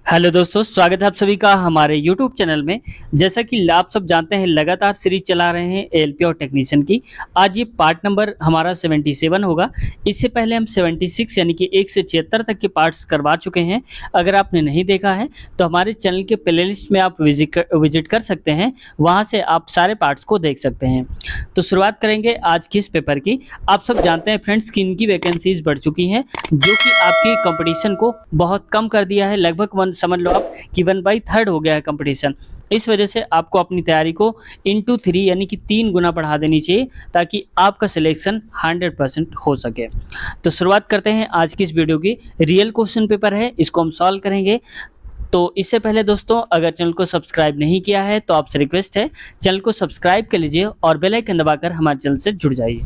Hello दोस्तों, स्वागत है आप सभी का हमारे यूट्यूब चैनल में। जैसा कि आप सब जानते हैं, लगातार सीरीज चला रहे हैं एएलपी और टेक्नीशियन की। आज ये पार्ट नंबर हमारा 77 होगा। इससे पहले हम 76 यानी कि 1 से 76 तक के पार्ट्स करवा चुके हैं। अगर आपने नहीं देखा है तो हमारे चैनल के प्लेलिस्ट में आप विजिट कर सकते हैं, वहाँ से आप सारे पार्ट्स को देख सकते हैं। तो शुरुआत करेंगे आज की इस पेपर की। आप सब जानते हैं फ्रेंड्स कि इनकी वैकेंसीज बढ़ चुकी हैं, जो कि आपकी कंपटीशन को बहुत कम कर दिया है। लगभग समझ लो आप कि 1/3 हो गया है कंपटीशन। इस वजह से आपको अपनी तैयारी को इंटू 3 यानी कि 3 गुना बढ़ा देनी चाहिए, ताकि आपका सिलेक्शन 100% हो सके। तो शुरुआत करते हैं आज की इस वीडियो की। रियल क्वेश्चन पेपर है, इसको हम सॉल्व करेंगे। तो इससे पहले दोस्तों, अगर चैनल को सब्सक्राइब नहीं किया है तो आपसे रिक्वेस्ट है, चैनल को सब्सक्राइब कर लीजिए और बेल आइकन दबाकर हमारे चैनल से जुड़ जाइए।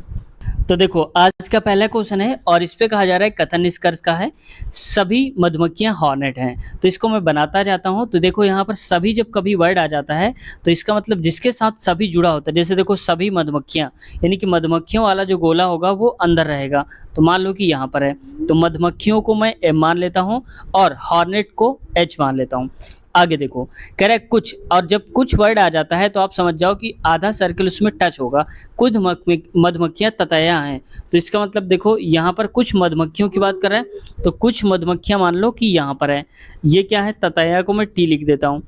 तो देखो, आज का पहला क्वेश्चन है और इस पे कहा जा रहा है, कथन निष्कर्ष का है, सभी मधुमक्खियां हॉर्नेट हैं। तो इसको मैं बनाता जाता हूं। तो देखो, यहाँ पर सभी जब कभी वर्ड आ जाता है तो इसका मतलब जिसके साथ सभी जुड़ा होता है। जैसे देखो, सभी मधुमक्खियां यानी कि मधुमक्खियों वाला जो गोला होगा वो अंदर रहेगा। तो मान लो कि यहाँ पर है, तो मधुमक्खियों को मैं M मान लेता हूँ और हॉर्नेट को H मान लेता हूँ। आगे देखो, कह रहा है कुछ, और जब कुछ वर्ड आ जाता है तो आप समझ जाओ कि आधा सर्कल उसमें टच होगा। कुछ मधुमक्खियां ततैया हैं। तो इसका मतलब देखो, यहाँ पर कुछ मधुमक्खियों की बात कर रहे हैं, तो कुछ मधुमक्खियां मान लो कि यहाँ पर है। ये क्या है, ततैया को मैं टी लिख देता हूँ।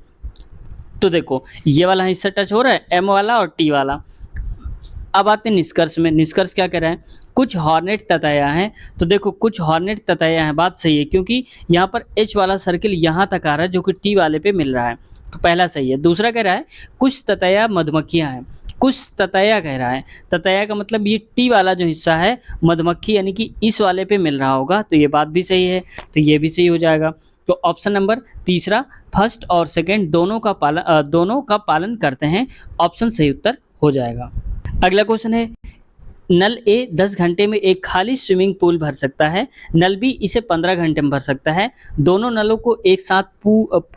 तो देखो, ये वाला हिस्सा टच हो रहा है, एम वाला और टी वाला। अब आते हैं निष्कर्ष में। निष्कर्ष क्या कह रहा है, कुछ हॉर्नेट ततैया हैं। तो देखो, कुछ हॉर्नेट ततैया हैं, बात सही है, क्योंकि यहाँ पर एच वाला सर्किल यहाँ तक आ रहा है, जो कि टी वाले पे मिल रहा है। तो पहला सही है। दूसरा कह रहा है कुछ ततैया मधुमक्खियां हैं। कुछ ततैया कह रहा है, ततैया का मतलब ये टी वाला जो हिस्सा है मधुमक्खी यानी कि इस वाले पे मिल रहा होगा। तो ये बात भी सही है, तो ये भी सही हो जाएगा। तो ऑप्शन नंबर तीसरा, फर्स्ट और सेकंड दोनों का पालन करते हैं, ऑप्शन सही उत्तर हो जाएगा। अगला क्वेश्चन है, नल ए 10 घंटे में एक खाली स्विमिंग पूल भर सकता है, नल बी इसे 15 घंटे में भर सकता है। दोनों नलों को एक साथ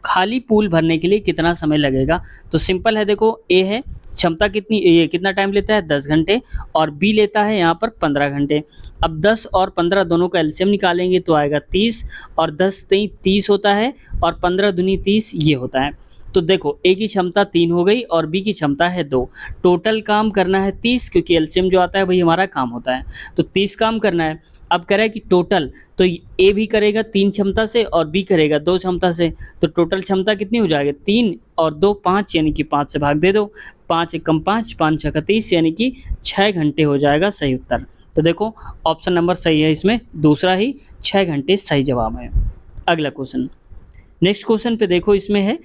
खाली पूल भरने के लिए कितना समय लगेगा? तो सिंपल है, देखो, ए है क्षमता कितनी, ये कितना टाइम लेता है 10 घंटे, और बी लेता है यहाँ पर 15 घंटे। अब 10 और 15 दोनों का एलसीएम निकालेंगे तो आएगा 30, और 10 3 30 होता है, और 15 दूनी 30 ये होता है। तो देखो, ए की क्षमता 3 हो गई और बी की क्षमता है 2। टोटल काम करना है 30, क्योंकि एलसीएम जो आता है वही हमारा काम होता है। तो 30 काम करना है। अब कह रहा है कि टोटल, तो ए भी करेगा 3 क्षमता से और बी करेगा 2 क्षमता से। तो टोटल क्षमता कितनी हो जाएगी, 3 और 2 5, यानी कि 5 से भाग दे दो। 5 एकम 5, 5 छक्का 30, यानी कि 6 घंटे हो जाएगा सही उत्तर। तो देखो, ऑप्शन नंबर सही है, इसमें दूसरा ही 6 घंटे सही जवाब है। अगला क्वेश्चन, नेक्स्ट क्वेश्चन पे देखो, इसमें है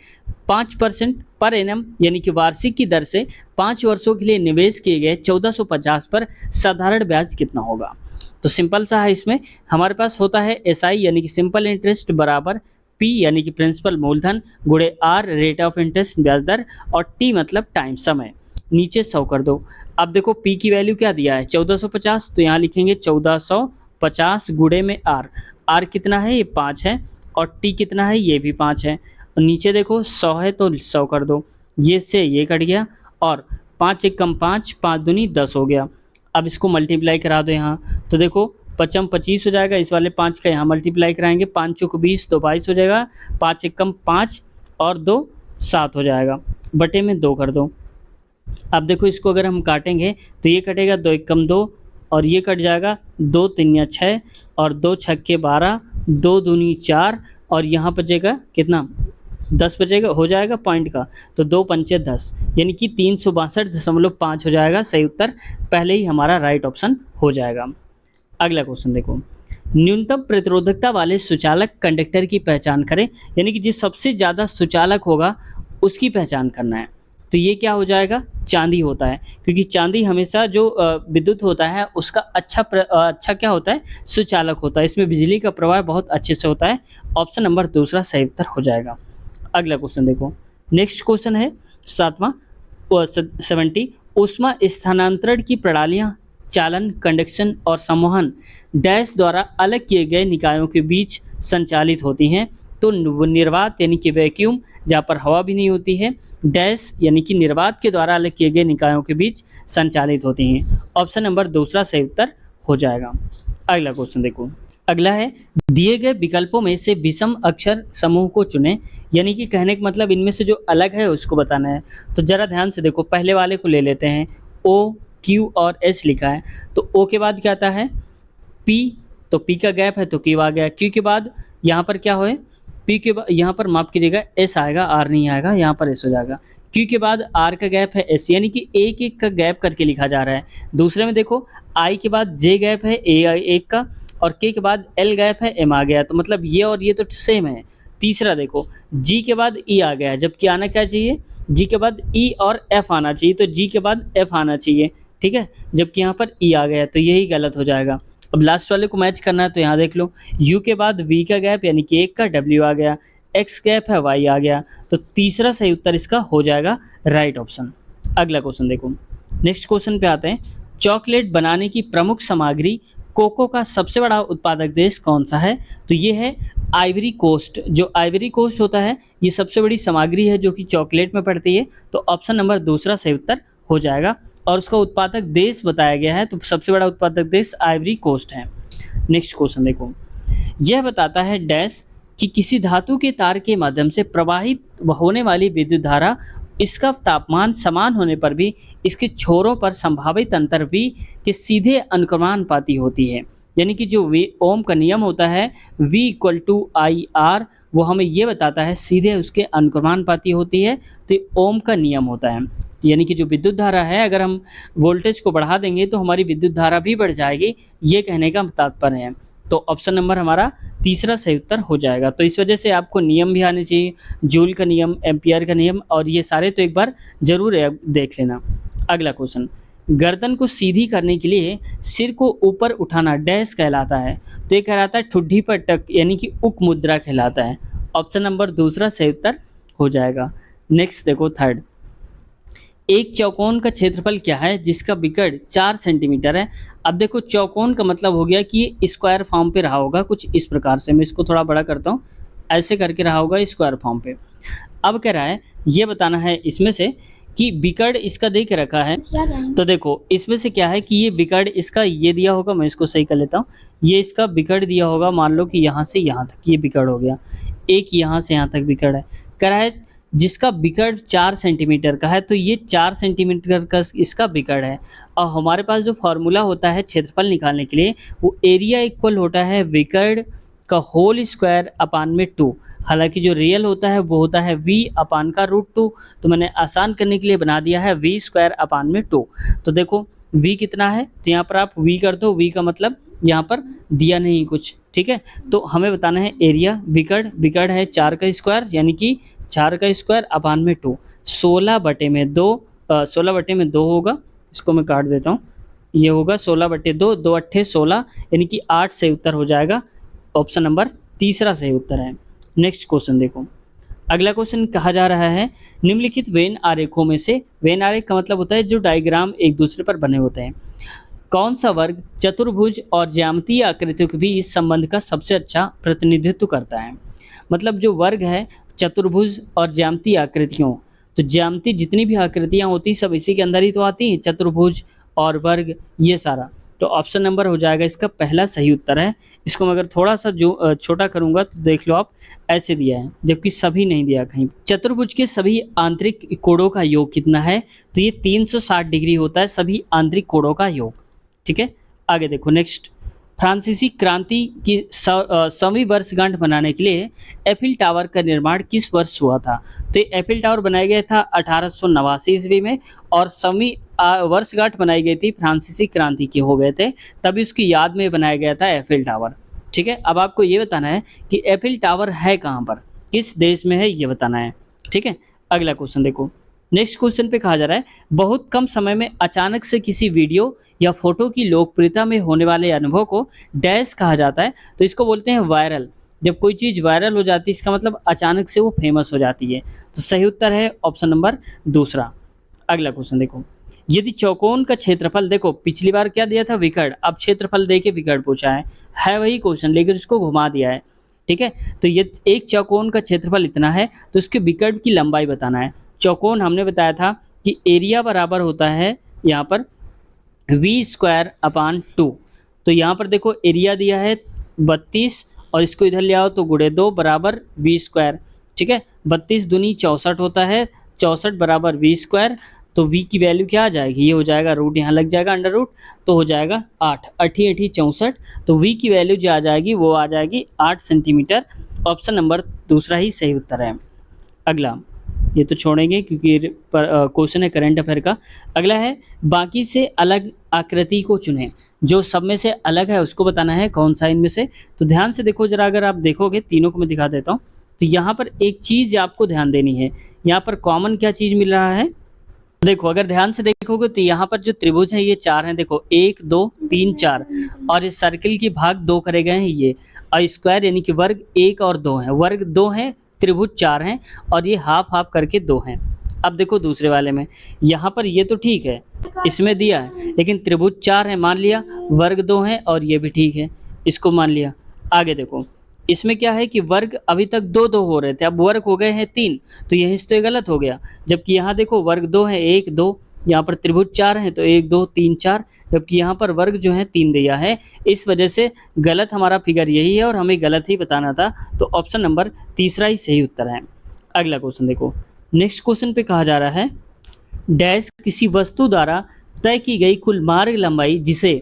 5% पर एनम यानी कि वार्षिक की दर से 5 वर्षों के लिए निवेश किए गए 1450 पर साधारण ब्याज कितना होगा? तो सिंपल सा है, इसमें हमारे पास होता है एसआई यानी कि सिंपल इंटरेस्ट बराबर पी यानी कि प्रिंसिपल मूलधन गुणे आर रेट ऑफ इंटरेस्ट ब्याज दर, और टी मतलब टाइम समय। नीचे 100 कर दो। अब देखो, पी की वैल्यू क्या दिया है 1450, तो यहाँ लिखेंगे 1450 गुणे में आर। आर कितना है, ये 5 है, और टी कितना है, ये भी 5 है। और नीचे देखो 100 है तो 100 कर दो, ये से ये कट गया, और 5 एकम 5, 5 दूनी 10 हो गया। अब इसको मल्टीप्लाई करा दो यहाँ, तो देखो 5 25 हो जाएगा, इस वाले 5 का यहाँ मल्टीप्लाई कराएंगे, 5 चौक 20 तो 22 हो जाएगा, 5 एकम 5 और 2 7 हो जाएगा, बटे में 2 कर दो। अब देखो, इसको अगर हम काटेंगे तो ये कटेगा 2 एकम 2, और ये कट जाएगा 2 3 या 6, और 2 छक्के 12, 2 दूनी 4, और यहाँ बचेगा कितना 10 बचेगा, हो जाएगा पॉइंट का, तो 2 पंचे 10, यानी कि 362.5 हो जाएगा सही उत्तर। पहले ही हमारा राइट ऑप्शन हो जाएगा। अगला क्वेश्चन देखो, न्यूनतम प्रतिरोधकता वाले सुचालक कंडक्टर की पहचान करें, यानी कि जिस सबसे ज़्यादा सुचालक होगा उसकी पहचान करना है। तो ये क्या हो जाएगा, चांदी होता है, क्योंकि चांदी हमेशा जो विद्युत होता है उसका अच्छा क्या होता है, सुचालक होता है। इसमें बिजली का प्रवाह बहुत अच्छे से होता है। ऑप्शन नंबर दूसरा सही उत्तर हो जाएगा। अगला क्वेश्चन देखो, नेक्स्ट क्वेश्चन है 7वां 70, ऊष्मा स्थानांतरण की प्रणालियाँ चालन, कंडक्शन और संवहन डैश द्वारा अलग किए गए निकायों के बीच संचालित होती हैं। तो निर्वात यानी कि वैक्यूम, जहाँ पर हवा भी नहीं होती है, डैश यानी कि निर्वात के द्वारा अलग किए गए निकायों के बीच संचालित होती हैं। ऑप्शन नंबर दूसरा सही उत्तर हो जाएगा। अगला क्वेश्चन देखो, अगला है दिए गए विकल्पों में से विषम अक्षर समूह को चुनें, यानी कि कहने का मतलब इनमें से जो अलग है उसको बताना है। तो जरा ध्यान से देखो, पहले वाले को ले लेते हैं। ओ, क्यू और एस लिखा है, तो ओ के बाद क्या आता है पी, तो पी का गैप है तो क्यू आ गया। क्यू के बाद यहाँ पर क्या होए, पी के बाद यहाँ पर माफ कीजिएगा एस आएगा, आर नहीं आएगा, यहाँ पर एस हो जाएगा। क्यू के बाद आर का गैप है एस, यानी कि एक एक का गैप करके लिखा जा रहा है। दूसरे में देखो आई के बाद जे गैप है ए एक का, और के के बाद एल गैप है एम आ गया, तो मतलब ये और ये तो सेम है। तीसरा देखो जी के बाद ई आ गया है, जबकि आना क्या चाहिए, जी के बाद ई और एफ आना चाहिए, तो जी के बाद एफ आना चाहिए, ठीक है, जबकि यहाँ पर ई आ गया है, तो यही गलत हो जाएगा। अब लास्ट वाले को मैच करना है, तो यहाँ देख लो यू के बाद वी का गैप यानी कि एक का डब्ल्यू आ गया, एक्स गैप है वाई आ गया, तो तीसरा सही उत्तर इसका हो जाएगा राइट ऑप्शन। अगला क्वेश्चन देखो, नेक्स्ट क्वेश्चन पे आते हैं। चॉकलेट बनाने की प्रमुख सामग्री कोको का सबसे बड़ा उत्पादक देश कौन सा है, तो ये है आइवरी कोस्ट। जो आइवरी कोस्ट होता है ये सबसे बड़ी सामग्री है जो कि चॉकलेट में पड़ती है, तो ऑप्शन नंबर दूसरा सही उत्तर हो जाएगा। और उसका उत्पादक देश बताया गया है, तो सबसे बड़ा उत्पादक देश आइवरी कोस्ट है। नेक्स्ट क्वेश्चन देखो, यह बताता है डैश कि किसी धातु के तार के माध्यम से प्रवाहित होने वाली विद्युत धारा, इसका तापमान समान होने पर भी इसके छोरों पर संभावित अंतर v के सीधे अनुक्रमानुपाती होती है। यानी कि जो ओम का नियम होता है v equal to I R, वो हमें ये बताता है सीधे उसके अनुक्रमानुपाती होती है, तो ओम का नियम होता है। यानी कि जो विद्युत धारा है, अगर हम वोल्टेज को बढ़ा देंगे तो हमारी विद्युत धारा भी बढ़ जाएगी, ये कहने का तात्पर्य है। तो ऑप्शन नंबर हमारा तीसरा सही उत्तर हो जाएगा। तो इस वजह से आपको नियम भी आने चाहिए, जूल का नियम, एम्पियर का नियम, और ये सारे तो एक बार जरूर देख लेना। अगला क्वेश्चन, गर्दन को सीधी करने के लिए सिर को ऊपर उठाना डैश कहलाता है, तो ये कहलाता है ठुड्डी पर टक, यानी कि उक मुद्रा कहलाता है। ऑप्शन नंबर दूसरा सही उत्तर हो जाएगा। नेक्स्ट देखो थर्ड, एक चौकोन का क्षेत्रफल क्या है जिसका विकर्ण 4 सेंटीमीटर है। अब देखो चौकोन का मतलब हो गया कि ये स्क्वायर फॉर्म पे रहा होगा कुछ इस प्रकार से, मैं इसको थोड़ा बड़ा करता हूँ, ऐसे करके रहा होगा स्क्वायर फॉर्म पे। अब कह रहा है ये बताना है इसमें से कि विकर्ण इसका दे के रखा है, तो देखो इसमें से क्या है कि ये विकर्ण इसका ये दिया होगा, मैं इसको सही कर लेता हूँ, ये इसका विकर्ण दिया होगा, मान लो कि यहाँ से यहाँ तक ये विकर्ण हो गया, एक यहाँ से यहाँ तक विकर्ण है, कह रहा है जिसका विकर्ण 4 सेंटीमीटर का है, तो ये 4 सेंटीमीटर का इसका विकर्ण है। और हमारे पास जो फॉर्मूला होता है क्षेत्रफल निकालने के लिए, वो एरिया इक्वल होता है विकर्ण का होल स्क्वायर अपान में 2। हालांकि जो रियल होता है वो होता है v अपान का √2, तो मैंने आसान करने के लिए बना दिया है v स्क्वायर अपान में 2। तो देखो v कितना है, तो यहाँ पर आप v कर दो, v का मतलब यहाँ पर दिया नहीं कुछ, ठीक है। तो हमें बताना है एरिया, विकर्ण है 4 का स्क्वायर, यानी कि 4 का स्क्वायर अपान में 2, 16/2 होगा, इसको मैं काट देता हूँ, ये होगा 16/2, 2 अट्ठे 16, यानी कि 8 सही उत्तर हो जाएगा। ऑप्शन नंबर तीसरा सही उत्तर है। नेक्स्ट क्वेश्चन देखो, अगला क्वेश्चन कहा जा रहा है निम्नलिखित वेन आरेखों में से, वेन आरेख का मतलब होता है जो डायग्राम एक दूसरे पर बने होते हैं, कौन सा वर्ग चतुर्भुज और ज्यामितीय आकृतियों के भी इस संबंध का सबसे अच्छा प्रतिनिधित्व करता है। मतलब जो वर्ग है, चतुर्भुज और ज्यामितीय आकृतियों, तो ज्यामिति जितनी भी आकृतियां होती सब इसी के अंदर ही तो आती हैं, चतुर्भुज और वर्ग ये सारा। तो ऑप्शन नंबर हो जाएगा इसका पहला सही उत्तर है। इसको मैं अगर थोड़ा सा जो छोटा करूंगा तो देख लो आप, ऐसे दिया है, जबकि सभी नहीं दिया कहीं। चतुर्भुज के सभी आंतरिक कोणों का योग कितना है, तो ये 360 डिग्री होता है सभी आंतरिक कोणों का योग, ठीक है। आगे देखो नेक्स्ट, फ्रांसीसी क्रांति की 100वीं वर्षगांठ मनाने के लिए एफिल टावर का निर्माण किस वर्ष हुआ था, तो ये एफिल टावर बनाया गया था 1889 ईस्वी में, और 100वीं वर्षगांठ मनाई गई थी फ्रांसीसी क्रांति के हो गए थे, तभी उसकी याद में बनाया गया था एफिल टावर, ठीक है। अब आपको ये बताना है कि एफिल टावर है कहाँ पर, किस देश में है, ये बताना है, ठीक है। अगला क्वेश्चन देखो, नेक्स्ट क्वेश्चन पे कहा जा रहा है बहुत कम समय में अचानक से किसी वीडियो या फोटो की लोकप्रियता में होने वाले अनुभव को डैश कहा जाता है, तो इसको बोलते हैं वायरल। जब कोई चीज़ वायरल हो जाती है इसका मतलब अचानक से वो फेमस हो जाती है, तो सही उत्तर है ऑप्शन नंबर दूसरा। अगला क्वेश्चन देखो, यदि चौकोन का क्षेत्रफल, देखो पिछली बार क्या दिया था विकर्ण, अब क्षेत्रफल दे के विकर्ण पूछा है वही क्वेश्चन लेकिन उसको घुमा दिया है, ठीक है। तो ये एक चौकोन का क्षेत्रफल इतना है, तो उसके विकर्ण की लंबाई बताना है। चौकोन हमने बताया था कि एरिया बराबर होता है यहाँ पर v² अपान 2, तो यहाँ पर देखो एरिया दिया है 32 और इसको इधर ले आओ तो गुणे 2 बराबर v स्क्वायर। ठीक है, 32 दूनी 64 होता है, 64 बराबर v स्क्वायर। तो v की वैल्यू क्या आ जाएगी, ये हो जाएगा रूट यहाँ लग जाएगा अंडर रूट, तो हो जाएगा 8, 8 8 64। तो v की वैल्यू जो आ जाएगी वो आ जाएगी 8 सेंटीमीटर। ऑप्शन नंबर दूसरा ही सही उत्तर है। अगला, ये तो छोड़ेंगे क्योंकि क्वेश्चन है करंट अफेयर का। अगला है बाकी से अलग आकृति को चुनें। जो सब में से अलग है उसको बताना है कौन सा इनमें से। तो ध्यान से देखो जरा, अगर आप देखोगे तीनों को मैं दिखा देता हूँ। तो यहाँ पर एक चीज़ आपको ध्यान देनी है, यहाँ पर कॉमन क्या चीज़ मिल रहा है। देखो अगर ध्यान से देखोगे तो यहाँ पर जो त्रिभुज है ये 4 हैं। देखो 1 2 3 4 और इस सर्किल की भाग 2 करे गए हैं ये, और स्क्वायर यानी कि वर्ग 1 और 2 है, वर्ग 2 हैं, त्रिभुज 4 हैं और ये हाफ हाफ करके 2 हैं। अब देखो दूसरे वाले में, यहाँ पर ये तो ठीक है इसमें दिया है, लेकिन त्रिभुज 4 है मान लिया, वर्ग 2 है और ये भी ठीक है, इसको मान लिया। आगे देखो इसमें क्या है कि वर्ग अभी तक 2 2 हो रहे थे, अब वर्ग हो गए हैं 3, तो यहीं से तो ये गलत हो गया। जबकि यहाँ देखो वर्ग 2 है 1 2, यहाँ पर त्रिभुज 4 है तो 1 2 3 4, जबकि यहाँ पर वर्ग जो है 3 दिया है। इस वजह से गलत हमारा फिगर यही है और हमें गलत ही बताना था। तो ऑप्शन नंबर तीसरा ही सही उत्तर है। अगला क्वेश्चन देखो, नेक्स्ट क्वेश्चन पे कहा जा रहा है डैश किसी वस्तु द्वारा तय की गई कुल मार्ग लंबाई जिसे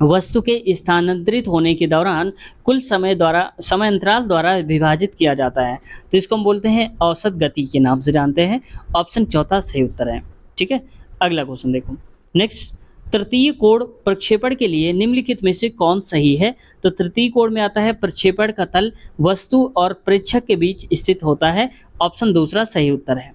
वस्तु के स्थानांतरित होने के दौरान कुल समय अंतराल द्वारा विभाजित किया जाता है। तो इसको हम बोलते हैं औसत गति के नाम से जानते हैं। ऑप्शन चौथा सही उत्तर है। ठीक है, अगला क्वेश्चन देखो नेक्स्ट, तृतीय कोण प्रक्षेपण के लिए निम्नलिखित में से कौन सही है। तो तृतीय कोण में आता है प्रक्षेपण का तल वस्तु और प्रेक्षक के बीच स्थित होता है। ऑप्शन दूसरा सही उत्तर है।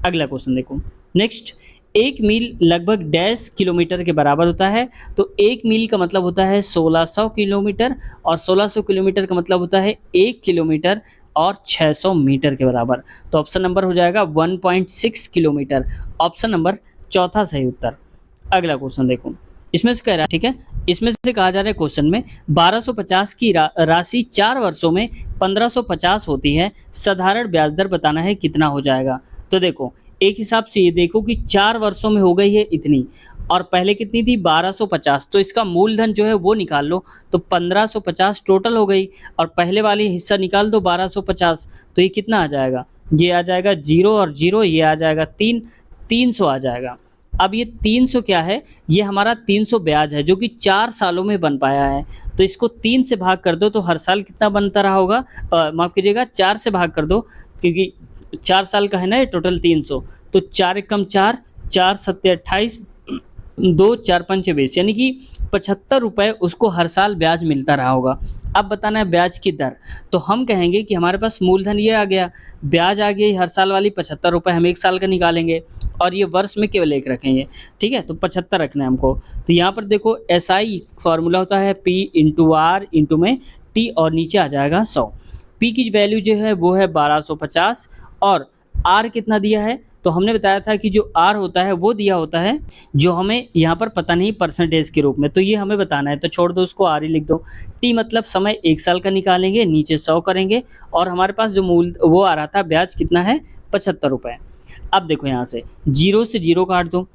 अगला क्वेश्चन देखो नेक्स्ट, 1 मील लगभग डैश किलोमीटर के बराबर होता है। तो 1 मील का मतलब होता है 1600 किलोमीटर और 1600 किलोमीटर का मतलब होता है 1 किलोमीटर और 600 मीटर के बराबर। तो ऑप्शन नंबर हो जाएगा 1.6 किलोमीटर। ऑप्शन नंबर चौथा सही उत्तर। अगला क्वेश्चन देखो, इसमें से कह रहा है, ठीक है, इसमें से कहा जा रहा है क्वेश्चन में 1250 की राशि 4 वर्षों में 1550 होती है, साधारण ब्याज दर बताना है कितना हो जाएगा। तो देखो एक हिसाब से ये देखो कि 4 वर्षों में हो गई है इतनी, और पहले कितनी थी 1250, तो इसका मूलधन जो है वो निकाल लो, तो 1550 टोटल हो गई, और पहले वाली हिस्सा निकाल दो 1250, तो ये कितना आ जाएगा, ये आ जाएगा 0 और 0, ये आ जाएगा 3, 300 आ जाएगा। अब ये 300 क्या है, ये हमारा 300 ब्याज है जो कि 4 सालों में बन पाया है। तो इसको 3 से भाग कर दो तो हर साल कितना बनता रहा होगा, माफ़ कीजिएगा 4 से भाग कर दो, क्योंकि 4 साल का है ना ये टोटल 300, तो 4 एकम 4, 4 सत्ते 28, 2 4 पंचे 20, यानी कि 75 रुपये उसको हर साल ब्याज मिलता रहा होगा। अब बताना है ब्याज की दर, तो हम कहेंगे कि हमारे पास मूलधन ये आ गया, ब्याज आ गई हर साल वाली 75 रुपये, हम 1 साल का निकालेंगे और ये वर्ष में केवल एक रखेंगे। ठीक है, तो 75 रखना है हमको। तो यहाँ पर देखो SI फार्मूला होता है P इंटू R इंटू में T और नीचे आ जाएगा 100। P की वैल्यू जो है वो है 1250 और R कितना दिया है, तो हमने बताया था कि जो R होता है वो दिया होता है जो हमें यहाँ पर पता नहीं परसेंटेज के रूप में, तो ये हमें बताना है, तो छोड़ दो उसको, R ही लिख दो। T मतलब समय 1 साल का निकालेंगे, नीचे 100 करेंगे और हमारे पास जो मूल वो आ रहा था ब्याज कितना है 75 रुपये। अब देखो यहाँ से 0 से 0 काट दो,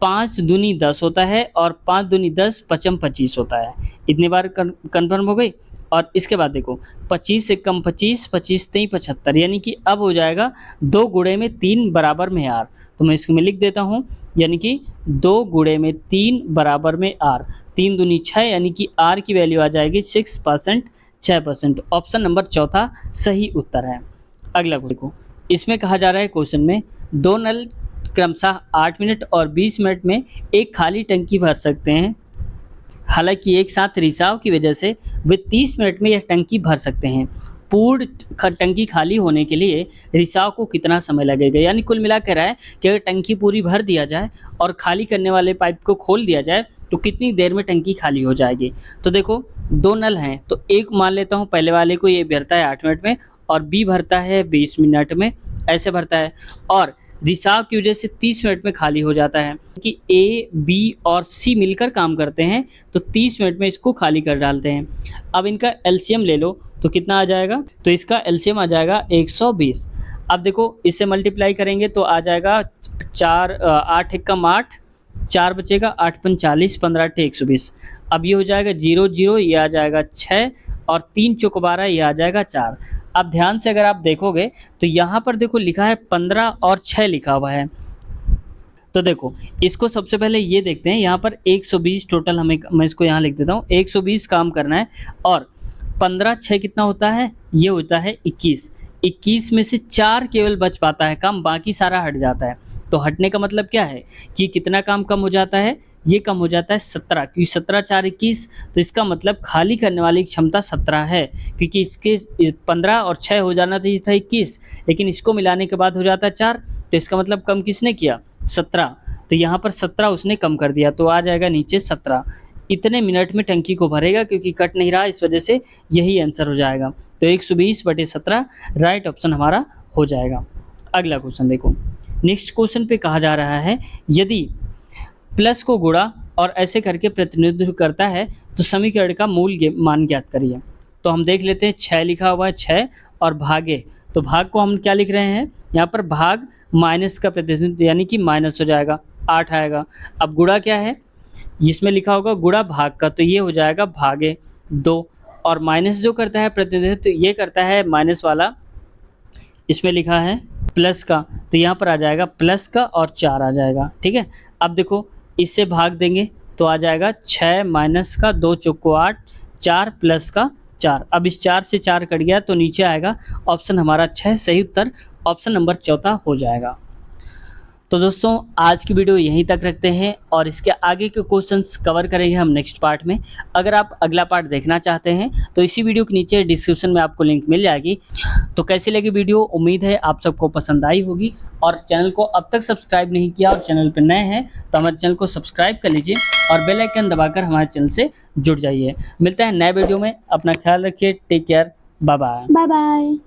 5 दूनी 10 होता है और 5 दूनी 10, 5 25 होता है, इतनी बार कन्फर्म हो गई। और इसके बाद देखो 25 एकम 25, 25 3 75, यानी कि अब हो जाएगा 2 गुणे में 3 बराबर में R, तो मैं इसको में लिख देता हूँ, यानी कि 2 गुणे में 3 बराबर में R, 3 दूनी 6, यानी कि R की वैल्यू आ जाएगी 6%, 6%। ऑप्शन नंबर चौथा सही उत्तर है। अगला देखो, इसमें कहा जा रहा है क्वेश्चन में 2 नल क्रमशः 8 मिनट और 20 मिनट में एक खाली टंकी भर सकते हैं, हालांकि एक साथ रिसाव की वजह से वे 30 मिनट में यह टंकी भर सकते हैं। पूर्ण टंकी खाली होने के लिए रिसाव को कितना समय लगेगा, यानी कुल मिला कर रहा है कि अगर टंकी पूरी भर दिया जाए और खाली करने वाले पाइप को खोल दिया जाए तो कितनी देर में टंकी खाली हो जाएगी। तो देखो 2 नल हैं, तो एक मान लेता हूँ, पहले वाले को ये भरता है 8 मिनट में और B भरता है 20 मिनट में, ऐसे भरता है, और रिसाव की वजह से 30 मिनट में खाली हो जाता है कि A, B और C मिलकर काम करते हैं, तो 30 मिनट में इसको खाली कर डालते हैं। अब इनका एलसीएम ले लो तो कितना आ जाएगा, तो इसका एलसीएम आ जाएगा 120। अब देखो इससे मल्टीप्लाई करेंगे तो आ जाएगा 8 एकम 8, 4 बचेगा, 8 पंच 40, 15 8 120। अब ये हो जाएगा 0 0, ये आ जाएगा 6 और 3 चौको 12 ये आ जाएगा 4। अब ध्यान से अगर आप देखोगे तो यहाँ पर देखो लिखा है 15 और 6 लिखा हुआ है। तो देखो इसको सबसे पहले ये देखते हैं, यहाँ पर 120 टोटल मैं इसको यहाँ लिख देता हूँ, 120 काम करना है और 15 6 कितना होता है, ये होता है 21। 21 में से 4 केवल बच पाता है काम, बाकी सारा हट जाता है। तो हटने का मतलब क्या है कि कितना काम कम हो जाता है, ये कम हो जाता है 17, क्योंकि 17 4 21, तो इसका मतलब खाली करने वाली क्षमता 17 है, क्योंकि इसके 15 और 6 हो जाना चाहिए था 21, लेकिन इसको मिलाने के बाद हो जाता है 4, तो इसका मतलब कम किसने किया, 17। तो यहाँ पर 17 उसने कम कर दिया, तो आ जाएगा नीचे 17। इतने मिनट में टंकी को भरेगा, क्योंकि कट नहीं रहा, इस वजह से यही आंसर हो जाएगा। तो 120/17 राइट ऑप्शन हमारा हो जाएगा। अगला क्वेश्चन देखो, नेक्स्ट क्वेश्चन पे कहा जा रहा है यदि प्लस को गुणा और ऐसे करके प्रतिनिधित्व करता है तो समीकरण का मूल मान ज्ञात करिए। तो हम देख लेते हैं, 6 लिखा हुआ है, 6 और भागे, तो भाग को हम क्या लिख रहे हैं, यहाँ पर भाग माइनस का प्रतिनिधित्व, यानी कि माइनस हो जाएगा, 8 आएगा। अब गुणा क्या है, जिसमें लिखा होगा गुणा भाग का, तो ये हो जाएगा भागे 2, और माइनस जो करता है प्रतिनिधित्व तो ये करता है माइनस वाला, इसमें लिखा है प्लस का, तो यहाँ पर आ जाएगा प्लस का और 4 आ जाएगा। ठीक है, अब देखो इससे भाग देंगे तो आ जाएगा 6 माइनस का 2 चौको 8, 4 प्लस का 4। अब इस 4 से 4 कट गया तो नीचे आएगा ऑप्शन हमारा 6, सही उत्तर ऑप्शन नंबर 4 हो जाएगा। तो दोस्तों आज की वीडियो यहीं तक रखते हैं और इसके आगे के क्वेश्चंस कवर करेंगे हम नेक्स्ट पार्ट में। अगर आप अगला पार्ट देखना चाहते हैं तो इसी वीडियो के नीचे डिस्क्रिप्शन में आपको लिंक मिल जाएगी। तो कैसी लगी वीडियो, उम्मीद है आप सबको पसंद आई होगी, और चैनल को अब तक सब्सक्राइब नहीं किया और चैनल पर नए हैं तो हमारे चैनल को सब्सक्राइब कर लीजिए और बेल आइकन दबाकर हमारे चैनल से जुड़ जाइए। मिलते हैं नए वीडियो में, अपना ख्याल रखिए, take care, bye bye. Bye bye.